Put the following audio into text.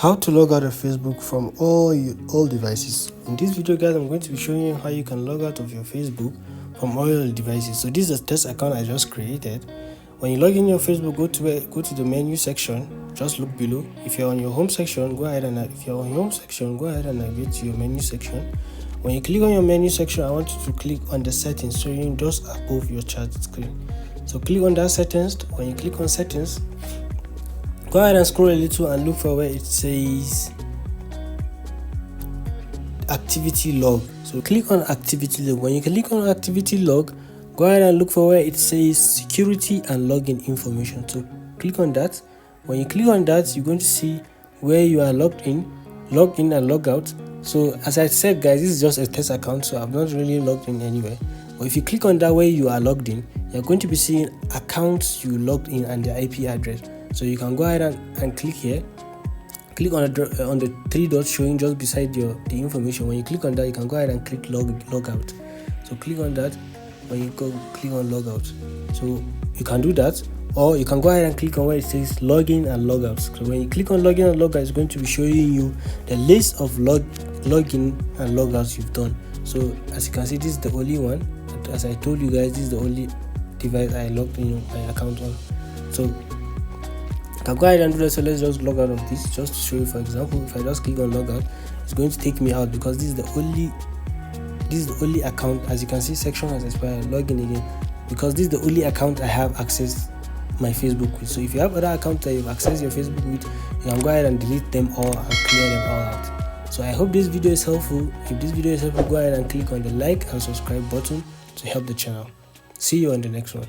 How to log out of Facebook from all devices. In this video, guys, I'm going to be showing you how you can log out of your Facebook from all your devices. So this is a test account I just created. When you log in your Facebook, go to the menu section. Just look below. If you're on your home section, go ahead and navigate to your menu section. When you click on your menu section, I want you to click on the settings showing just above your chat screen. So click on that settings. When you click on settings, go ahead and scroll a little and look for where it says activity log. So click on activity log. When you click on activity log, go ahead and look for where it says security and login information. So click on that. When you click on that, you're going to see where you are logged in and log out. So as I said, guys, this is just a test account, so I'm not really logged in anywhere. But if you click on that where you are logged in, you're going to be seeing accounts you logged in and their IP address. So you can go ahead and click here. Click on the three dots showing just beside the information. When you click on that, you can go ahead and click logout. So click on that. When you click on logout, so you can do that, or you can go ahead and click on where it says login and logout. So when you click on login and logout, it's going to be showing you the list of login and logouts you've done. So as you can see, this is the only one. As I told you guys, this is the only device I logged in my account on. So I can go ahead and do that. So let's just log out of this, just to show you. For example, if I just click on logout, it's going to take me out because this is the only account. As you can see, section has expired. Login again, because this is the only account I have access my Facebook with. So if you have other accounts that you've accessed your Facebook with, you can go ahead and delete them all and clear them all out. So I hope this video is helpful. If this video is helpful, go ahead and click on the like and subscribe button to help the channel. See you on the next one.